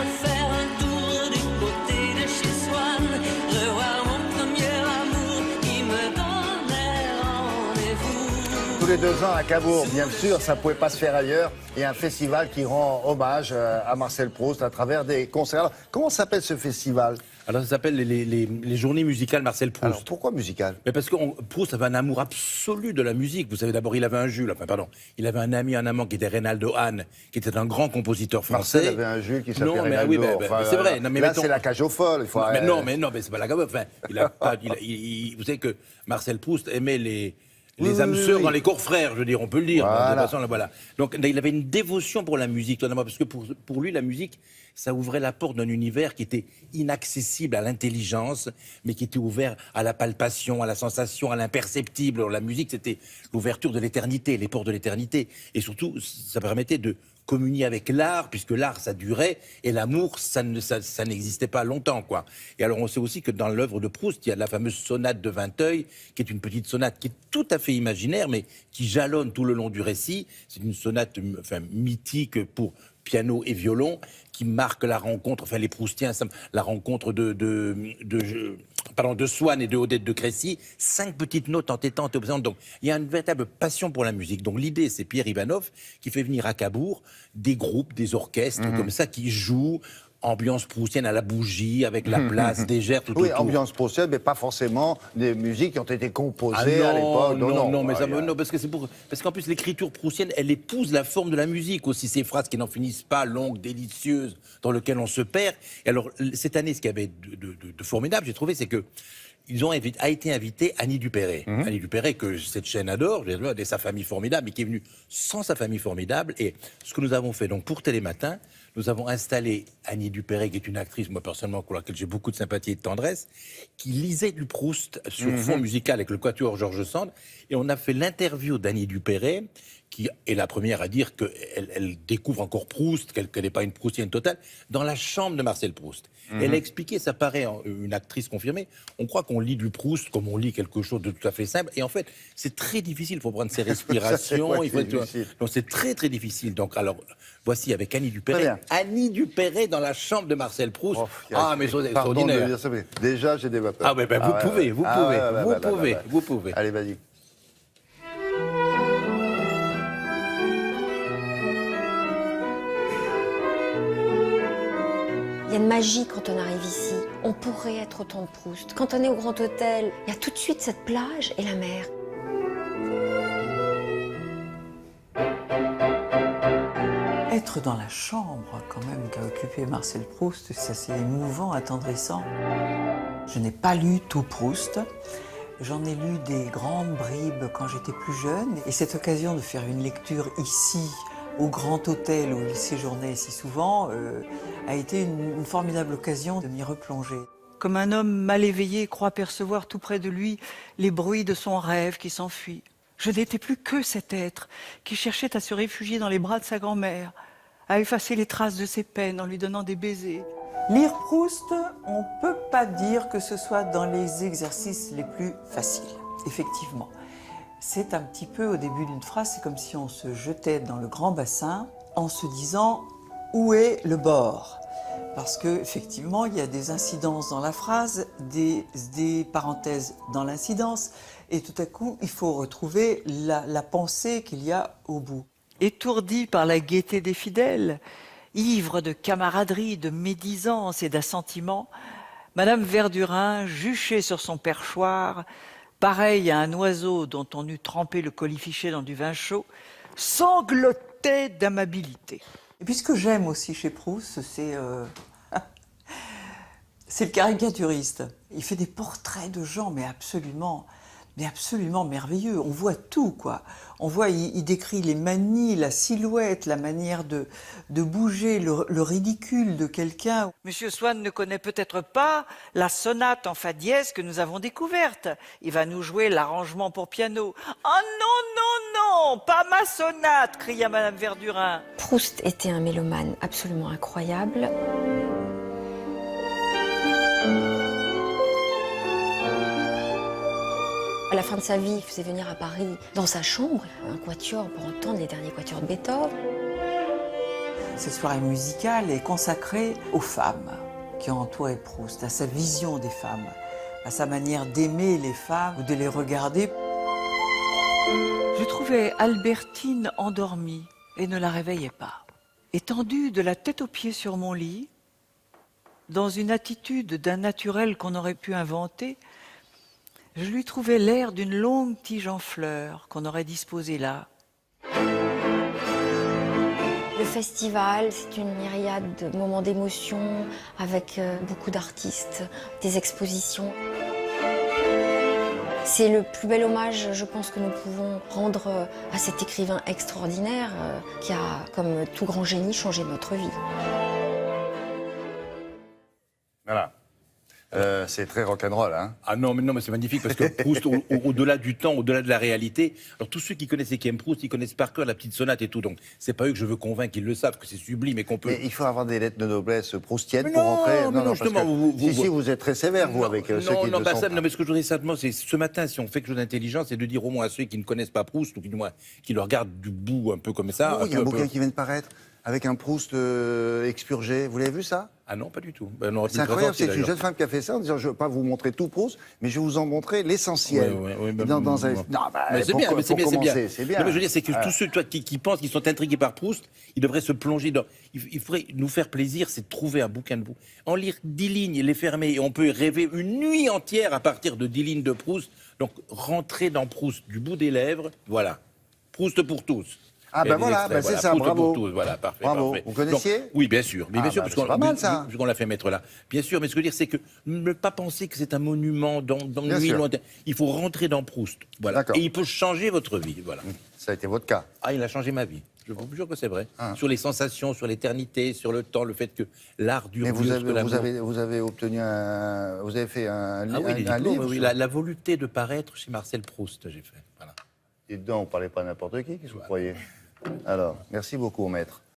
refaire un tour du côté de chez Swann, revoir mon premier amour qui me donnait rendez-vous. Tous les 2 ans à Cabourg, bien sûr, ça ne pouvait pas se faire ailleurs. Il y a un festival qui rend hommage à Marcel Proust à travers des concerts. Alors, comment s'appelle ce festival? Alors ça s'appelle les Journées musicales Marcel Proust. Alors, pourquoi musical? Mais parce que Proust avait un amour absolu de la musique. Vous savez, d'abord, il avait un Jules, il avait un ami, un amant qui était Reynaldo Hahn, qui était un grand compositeur français. Marcel avait un Jules qui s'appelait Non, mais Reynaldo. oui, Enfin, c'est vrai. Non, mais là, mettons... c'est la cage aux folles. Il faut... mais non, mais c'est pas la cage aux folles. Enfin, vous savez que Marcel Proust aimait les âmes sœurs dans les corps frères, je veux dire, on peut le dire. Voilà. De toute façon, voilà. Donc, il avait une dévotion pour la musique, notamment parce que pour lui, la musique, ça ouvrait la porte d'un univers qui était inaccessible à l'intelligence, mais qui était ouvert à la palpation, à la sensation, à l'imperceptible. La musique, c'était l'ouverture de l'éternité, les portes de l'éternité. Et surtout, ça permettait de communier avec l'art, puisque l'art, ça durait, et l'amour, ça n'existait pas longtemps, quoi. Et alors, on sait aussi que dans l'œuvre de Proust, il y a la fameuse sonate de Vinteuil, qui est une petite sonate qui est tout à fait imaginaire, mais qui jalonne tout le long du récit. C'est une sonate, mythique pour piano et violon, qui marque la rencontre, les Proustiens, la rencontre de Swann et de Odette de Crécy, 5 petites notes entêtantes et obsédantes. Donc, il y a une véritable passion pour la musique. Donc, l'idée, c'est Pierre Ivanov qui fait venir à Cabourg des groupes, des orchestres, comme ça, qui jouent ambiance proustienne à la bougie, avec la place, des gerbes, tout Oui, autour. ambiance proustienne, mais pas forcément des musiques qui ont été composées à l'époque. Non, parce qu'en plus, l'écriture proustienne, elle épouse la forme de la musique aussi, ces phrases qui n'en finissent pas, longues, délicieuses, dans lesquelles on se perd. Et alors, cette année, ce qu'il y avait de formidable, j'ai trouvé, c'est que a été invité Annie Dupéret. Annie Dupéret, que cette chaîne adore, et sa famille formidable, mais qui est venue sans sa famille formidable. Et ce que nous avons fait donc pour Télématin, nous avons installé Annie Dupéret, qui est une actrice, moi personnellement, pour laquelle j'ai beaucoup de sympathie et de tendresse, qui lisait du Proust sur fond musical avec le quatuor Georges Sand. Et on a fait l'interview d'Annie Dupéret, qui est la première à dire qu'elle découvre encore Proust, qu'elle n'est pas une proustienne totale, dans la chambre de Marcel Proust. Elle a expliqué, ça paraît une actrice confirmée, on croit qu'on lit du Proust comme on lit quelque chose de tout à fait simple, et en fait, c'est très difficile, il faut prendre ses respirations, donc c'est très très difficile. Donc alors, voici avec Annie Dupéret dans la chambre de Marcel Proust. Mais c'est extraordinaire. De dire ça, mais déjà, j'ai des vapeurs. Ah, vous pouvez. Allez, vas-y. Il y a une magie quand on arrive ici. On pourrait être autant de Proust. Quand on est au Grand Hôtel, il y a tout de suite cette plage et la mer. Être dans la chambre, quand même, qu'a occupé Marcel Proust, c'est assez émouvant, attendrissant. Je n'ai pas lu tout Proust. J'en ai lu des grandes bribes quand j'étais plus jeune. Et cette occasion de faire une lecture ici, au Grand Hôtel où il séjournait si souvent, a été une formidable occasion de m'y replonger. Comme un homme mal éveillé croit percevoir tout près de lui les bruits de son rêve qui s'enfuit. Je n'étais plus que cet être qui cherchait à se réfugier dans les bras de sa grand-mère, à effacer les traces de ses peines en lui donnant des baisers. Lire Proust, on ne peut pas dire que ce soit dans les exercices les plus faciles, effectivement. C'est un petit peu, au début d'une phrase, c'est comme si on se jetait dans le grand bassin en se disant « où est le bord ?» Parce qu'effectivement, il y a des incidences dans la phrase, des parenthèses dans l'incidence, et tout à coup, il faut retrouver la pensée qu'il y a au bout. Étourdi par la gaieté des fidèles, ivre de camaraderie, de médisance et d'assentiment, Madame Verdurin, juchée sur son perchoir, pareil à un oiseau dont on eût trempé le colifichet dans du vin chaud, sanglotait d'amabilité. Et puis ce que j'aime aussi chez Proust, c'est le caricaturiste. Il fait des portraits de gens, mais absolument merveilleux. On voit tout, quoi. On voit, il décrit les manies, la silhouette, la manière de bouger, le ridicule de quelqu'un. Monsieur Swann ne connaît peut-être pas la sonate en fa dièse que nous avons découverte. Il va nous jouer l'arrangement pour piano. « Oh non, pas ma sonate !» cria Madame Verdurin. Proust était un mélomane absolument incroyable. À la fin de sa vie, il faisait venir à Paris, dans sa chambre, un quatuor pour entendre les derniers quatuors de Beethoven. Cette soirée musicale est consacrée aux femmes qui ont entouré Proust, à sa vision des femmes, à sa manière d'aimer les femmes ou de les regarder. Je trouvais Albertine endormie et ne la réveillais pas. Étendue de la tête aux pieds sur mon lit, dans une attitude d'un naturel qu'on aurait pu inventer, je lui trouvais l'air d'une longue tige en fleurs qu'on aurait disposée là. Le festival, c'est une myriade de moments d'émotion avec beaucoup d'artistes, des expositions. C'est le plus bel hommage, je pense, que nous pouvons rendre à cet écrivain extraordinaire qui a, comme tout grand génie, changé notre vie. Voilà. C'est très rock'n'roll, hein. Ah non, mais c'est magnifique parce que Proust, au-delà du temps, au-delà de la réalité, alors tous ceux qui connaissent et qui aiment Proust, ils connaissent par cœur la petite sonate et tout, donc c'est pas eux que je veux convaincre, ils le savent, que c'est sublime et qu'on peut... Mais il faut avoir des lettres de noblesse proustiennes Mais pour non, rentrer. mais non, justement, vous êtes très sévère, vous, avec ceux qui non, ne pas sont ça, pas. non, mais ce que je voudrais simplement, c'est ce matin, si on fait quelque chose d'intelligent, c'est de dire au moins à ceux qui ne connaissent pas Proust, ou qui le regardent du bout un peu comme ça... Oh, il y a un bouquin qui vient de paraître, avec un Proust expurgé. Vous l'avez vu, ça? Ah non, pas du tout. Ben, on aurait pu C'est le incroyable, présenter, c'est une d'ailleurs. jeune femme qui a fait ça en disant je ne vais pas vous montrer tout Proust, mais je vais vous en montrer l'essentiel. Ouais, Non, bon. Mais c'est bien, mais c'est bien, c'est bien. C'est bien. Non, mais je veux dire, c'est que Voilà. tous ceux qui pensent, qui sont intrigués par Proust, ils devraient se plonger dans... Il faudrait nous faire plaisir, c'est de trouver un bouquin de vous. En lire 10 lignes et les fermer, et on peut rêver une nuit entière à partir de 10 lignes de Proust. Donc, rentrer dans Proust du bout des lèvres, voilà. Proust pour tous. Ah, Et ben des voilà, extraits, ben c'est ça, Proust bravo. pour tous, voilà, parfait. Bravo. Parfait. Vous connaissiez? Donc, oui, bien sûr. Mais Ah, bien sûr, bah, parce c'est pas mal, ça. qu'on l'a fait mettre là. Bien sûr, mais ce que je veux dire, c'est que ne pas penser que c'est un monument dans Bien une nuit sûr. lointaine. Il faut rentrer dans Proust. Voilà. D'accord. Et il peut changer votre vie. Voilà. Ça a été votre cas. Ah, il a changé ma vie. Je vous jure que c'est vrai. Ah. Sur les sensations, sur l'éternité, sur le temps, le fait que l'art dure Mais vous mieux que l'amour. avez obtenu un. Vous avez fait un, Ah oui, des un diplômes, livre. oui, sur- la volupté de paraître chez Marcel Proust, j'ai fait. Voilà. Et dedans, on ne parlait pas à n'importe qui, qu'est-ce que vous croyez? Alors, merci beaucoup, maître.